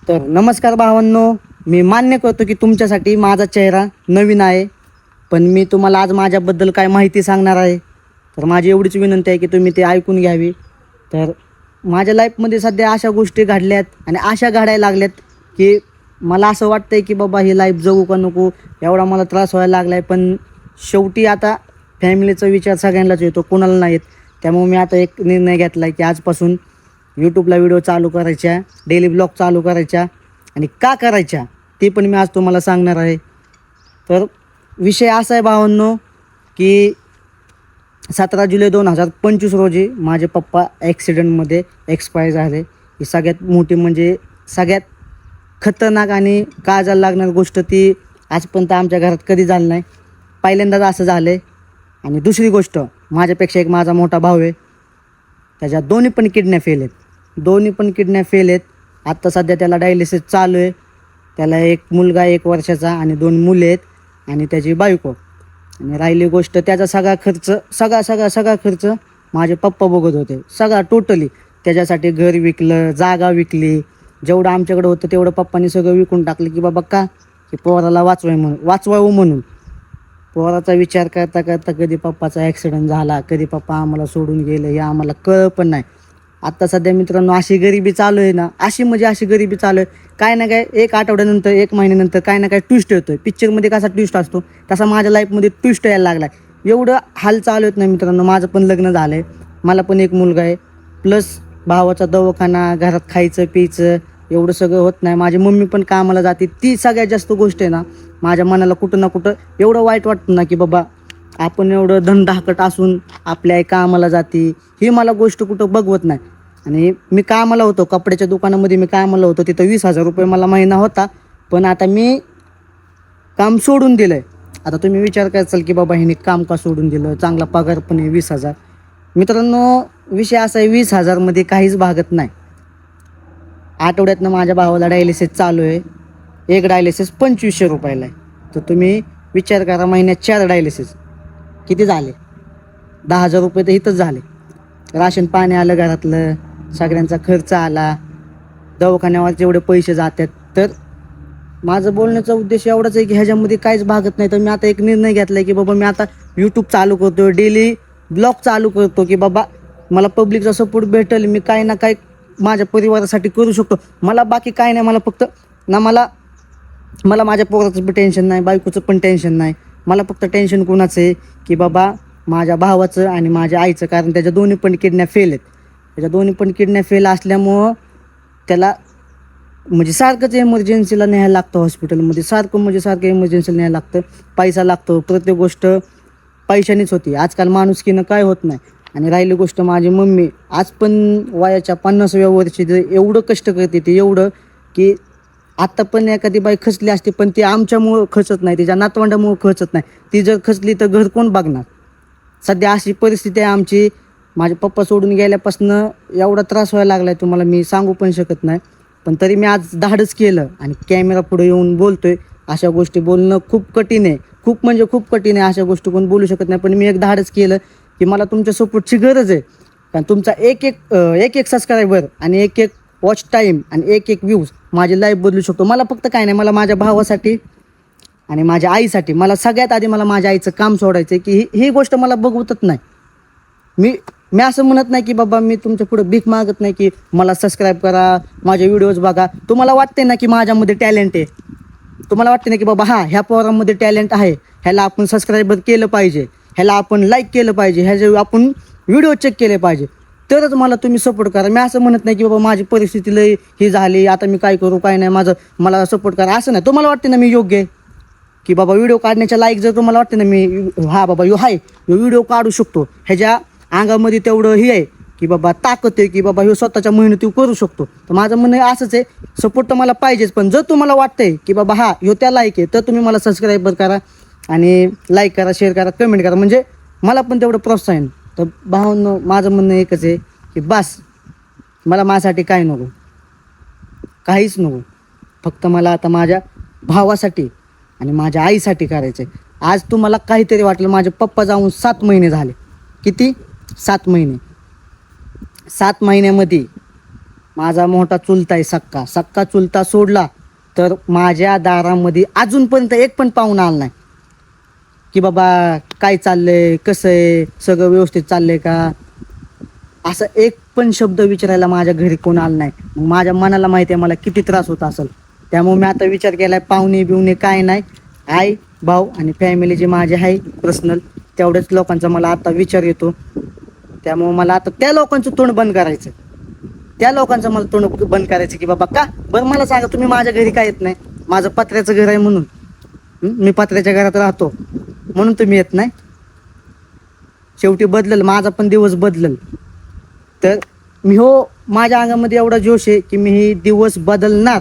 तर नमस्कार भावांनो, मी मान्य करतो की तुमच्यासाठी माझा चेहरा नवीन आहे, पण मी तुम्हाला आज माझ्याबद्दल काय माहिती सांगणार आहे. तर माझी एवढीच विनंती आहे की तुम्ही ते ऐकून घ्यावी. तर माझ्या लाईफमध्ये सध्या अशा गोष्टी घडल्यात आणि अशा घडायला लागल्यात की मला असं वाटतंय की बाबा ही लाईफ जगू का नको, एवढा मला त्रास व्हायला लागला आहे. पण शेवटी आता फॅमिलीचा विचार सगळ्यांनाच येतो, कोणाला नाही येत. त्यामुळे मी आता एक निर्णय घेतला आहे की आजपासून यूट्यूबला व्हिडिओ चालू करायच्या, डेली ब्लॉग चालू करायच्या आणि का करायच्या ते पण मी आज तुम्हाला सांगणार आहे. तर विषय असा आहे भावांनो की 17 जुलै 2025 रोजी माझे पप्पा ॲक्सिडेंटमध्ये एक्सपायर झाले. ही सगळ्यात मोठी म्हणजे सगळ्यात खतरनाक आणि काळजाला लागणारी गोष्ट ती आजपर्यंत आमच्या घरात कधी झाली नाही. पहिल्यांदाच असं झालं आहे. आणि दुसरी गोष्ट, माझ्यापेक्षा एक माझा मोठा भाऊ आहे, त्याच्या दोन्ही पण किडन्या फेल आहेत. दोन्ही पण किडन्या फेल आहेत. आत्ता सध्या त्याला डायलिसिस चालू आहे. त्याला एक मुलगा 1 वर्षाचा आणि 2 मुले आहेत आणि त्याची बायको. आणि राहिली गोष्ट, त्याचा सगळा खर्च सगळा खर्च माझे पप्पा बघत होते, सगळा टोटली. त्याच्यासाठी घर विकलं, जागा विकली, जेवढं आमच्याकडे होतं तेवढं पप्पांनी सगळं विकून टाकलं की बाबा का, की पोराला वाचवावं म्हणून. पोराचा विचार करता करता कधी पप्पाचा ॲक्सिडेंट झाला, कधी पप्पा आम्हाला सोडून गेले हे आम्हाला कळलं पण नाही. आत्ता सध्या मित्रांनो अशी गरिबी चालू आहे ना, अशी गरिबी चालू आहे. काय ना काय 1 आठवड्यानंतर 1 महिन्यानंतर काय ना काय ट्विस्ट येतो आहे. पिक्चरमध्ये कसा ट्विस्ट असतो तसा माझ्या लाईफमध्ये ट्विस्ट यायला लागला आहे. एवढं हाल चालू आहेत ना मित्रांनो. माझं पण लग्न झालं आहे, मला पण एक मुलगा आहे, प्लस भावाचा दवाखाना, घरात खायचं प्यायचं एवढं सगळं होत नाही. माझी मम्मी पण कामाला जाते. ती सगळ्यात जास्त गोष्ट आहे ना, माझ्या मनाला कुठं ना कुठं एवढं वाईट वाटतं ना की बाबा आपण एवढं धनधाकट असून आपल्या आई कामाला जाते, ही मला गोष्ट कुठं बघवत नाही. आणि मी कामाला होतो, कपड्याच्या दुकानामध्ये मी कामाला होतो, तिथं 20,000 रुपये मला महिना होता. पण आता मी काम सोडून दिलं आहे. आता तुम्ही विचार कराल की बाबा हिने काम का सोडून दिलं, चांगला पगार पण आहे 20,000. मित्रांनो विषय असा आहे, 20,000मध्ये काहीच भागत नाही. आठवड्यातनं माझ्या भावाला डायलिसिस चालू आहे. एक डायलिसिस 2500 रुपयाला आहे. तर तुम्ही विचार करा, महिन्यात 4 डायलिसिस किती झाले, 10,000 रुपये तर इथंच झाले. राशन पाणी आलं, घरातलं सगळ्यांचा खर्च आला, दवाखान्यावर जेवढे पैसे जातात. तर माझं बोलण्याचा उद्देश एवढाच आहे की ह्याच्यामध्ये काहीच भागत नाही. तर मी आता एक निर्णय घेतला आहे की बाबा मी आता यूट्यूब चालू करतो, डेली ब्लॉग चालू करतो की बाबा मला पब्लिकचा सपोर्ट भेटेल, मी काही ना काही माझ्या परिवारासाठी करू शकतो. मला बाकी काय नाही, मला फक्त ना मला माझ्या पोराचं पण टेन्शन नाही, बायकोचं पण टेन्शन नाही. मला फक्त टेन्शन कोणाचं आहे की बाबा माझ्या भावाचं आणि माझ्या आईचं. कारण त्याच्या दोन्ही पण किडन्या फेल आहेत. त्याच्या दोन्ही पण किडन्या फेल असल्यामुळं त्याला म्हणजे सारखंच एमर्जन्सीला न्यायला लागतं हॉस्पिटलमध्ये, सारखं एमर्जन्सीला न्यायला लागतं. पैसा लागतो, प्रत्येक गोष्ट पैशानेच होती. आजकाल माणुसकीनं काय होत नाही. आणि राहिली गोष्ट, माझी मम्मी आज पण वयाच्या 50व्या वर्षी एवढं कष्ट करते ती, एवढं की आत्ता पण एखादी बाई खचली असते, पण ती आमच्यामुळं खचत नाही, तिच्या नातवंडामुळं खचत नाही. ती जर खचली तर घर कोण बघणार. सध्या अशी परिस्थिती आहे आमची. माझे पप्पा सोडून गेल्यापासून एवढा त्रास व्हायला लागला आहे तुम्हाला मी सांगू पण शकत नाही. पण तरी मी आज धाडस केलं आणि कॅमेरा पुढे येऊन बोलतोय. अशा गोष्टी बोलणं खूप कठीण आहे, खूप म्हणजे खूप कठीण आहे. अशा गोष्टी कोण बोलू शकत नाही. पण मी एक धाडस केलं की मला तुमच्या सपोर्टची गरज आहे. कारण तुमचा एक सबस्क्रायबर आणि एक वॉच टाईम आणि एक व्ह्यूज माझी लाईफ बदलू शकतो. मला फक्त काय नाही, मला माझ्या भावासाठी आणि माझ्या आईसाठी, मला सगळ्यात आधी मला माझ्या आईचं काम सोडायचं आहे की ही गोष्ट मला बघवतच नाही. मी असं म्हणत नाही की बाबा मी तुमच्या पुढे भीक मागत नाही की मला सबस्क्राईब करा, माझे व्हिडिओज बघा. तुम्हाला वाटते ना की माझ्यामध्ये टॅलेंट आहे, तुम्हाला वाटते ना की बाबा ह्या पोरामध्ये टॅलेंट आहे, ह्याला आपण सबस्क्राईबर केलं पाहिजे, ह्याला आपण लाईक केलं पाहिजे, ह्याचे आपण व्हिडिओ चेक केले पाहिजे, तरच मला तुम्ही सपोर्ट करा. मी असं म्हणत नाही की बाबा माझी परिस्थिती लई ही झाली, आता मी काय करू काय नाही, मला सपोर्ट करा असं नाही. तुम्हाला वाटते ना मी योग्य आहे की बाबा व्हिडिओ काढण्याच्या लाईक, जर तुम्हाला वाटते ना मी हा बाबा व्हिडिओ काढू शकतो, ह्याच्या अंगामध्ये तेवढं हे आहे की बाबा ताकद आहे की बाबा स्वतःच्या मेहनती करू शकतो, तर माझं म्हणणं असंच आहे, सपोर्ट तर मला पाहिजेच. पण जर तुम्हाला वाटतंय की बाबा त्या लाईक आहे, तर तुम्ही मला सबस्क्राईबर करा आणि लाईक करा, शेअर करा, कमेंट करा, म्हणजे मला पण तेवढं प्रोत्साहन. तर भावांनो माझं म्हणणं एकच आहे की बस मला माझ्यासाठी काय नको, काहीच नको. फक्त मला आता माझ्या भावासाठी आणि माझ्या आईसाठी करायचं आहे. आज तुम्हाला काहीतरी वाटलं, माझे पप्पा जाऊन 7 महिने झाले. किती? 7 महिने. 7 महिन्यामध्ये माझा मोठा चुलता आहे, सक्का चुलता सोडला तर माझ्या दारामध्ये अजूनपर्यंत एक पण पाहुणा आला नाही की बाबा काय चाललंय, कसं आहे, सगळं व्यवस्थित चाललंय का, असं एक पण शब्द विचारायला माझ्या घरी कोण आलं नाही. मग माझ्या मनाला माहिती आहे मला किती त्रास होत असेल. त्यामुळे मी आता विचार केलाय पाहुणे बिवणे काय नाही, आई भाऊ आणि फॅमिली जे माझे आहे पर्सनल तेवढ्याच लोकांचा मला आता विचार येतो. त्यामुळे मला आता त्या लोकांचं तोंड बंद करायचं, त्या लोकांचं मला तोंड बंद करायचं की बाबा का बरं मला सांगा तुम्ही माझ्या घरी काय येत नाही. माझं पत्र्याचं घर आहे म्हणून, मी पत्र्याच्या घरात राहतो म्हणून तुम्ही येत नाही. शेवटी बदलल, माझा पण दिवस बदलल. तर मी माझ्या अंगामध्ये एवढा जोश आहे की मी ही दिवस बदलणार.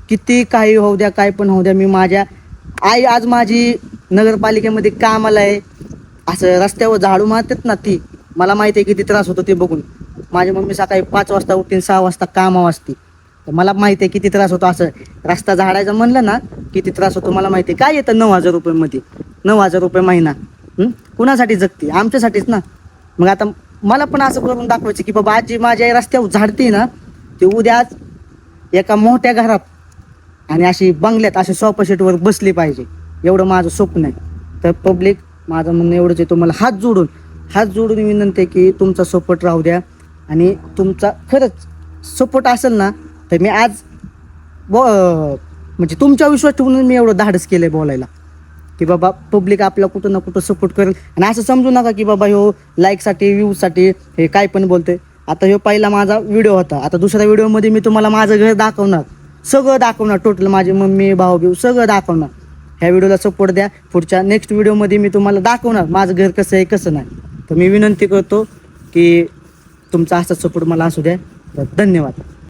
किती काही होऊ द्या, काय पण होऊ द्या. मी माझ्या आई आज माझी नगरपालिकेमध्ये कामाला आहे. असं रस्त्यावर झाडू मारतात ना, ती मला माहिती आहे किती त्रास होतो ते बघून. माझी मम्मी सकाळी 5 वाजता उठते, 6 वाजता कामावर असते. तर मला माहिती आहे किती त्रास होतो. असं रस्ता झाडायचं म्हणलं ना किती त्रास होतो मला माहिती आहे. काय येतं 9,000 रुपये 9,000 रुपये महिना. कुणासाठी जगते? आमच्यासाठीच ना. मग आता मला पण असं करून दाखवायचं की बाबा आजी माझ्या रस्त्यावर झाडते ना, ते उद्या आज एका मोठ्या घरात आणि अशी बंगल्यात अशी सोफा सेटवर बसली पाहिजे, एवढं माझं स्वप्न आहे. तर पब्लिक माझं म्हणणं एवढंच आहे, तुम्हाला हात जोडून विनंती आहे की तुमचा सपोर्ट राहू द्या. आणि तुमचा खरंच सपोर्ट असेल ना तर मी आज म्हणजे तुमच्या विश्वास ठेवून मी एवढं धाडस केलं आहे बोलायला की बाबा पब्लिक आपल्याला कुठं ना कुठं सपोर्ट करेल. आणि असं समजू नका की बाबा ह्यो लाईकसाठी व्ह्यूजसाठी हे काय पण बोलतोय. आता ह्यो पहिला माझा व्हिडिओ होता, आता दुसऱ्या व्हिडिओमध्ये मी तुम्हाला माझं घर दाखवणार, सगळं दाखवणार, टोटल माझी मम्मी भाऊ बिऊ सगळं दाखवणार. ह्या व्हिडिओला सपोर्ट द्या. पुढच्या नेक्स्ट व्हिडिओमध्ये मी तुम्हाला दाखवणार माझं घर कसं आहे कसं नाही. तर मी विनंती करतो की तुमचा असाच सपोर्ट मला असू द्या. तर धन्यवाद.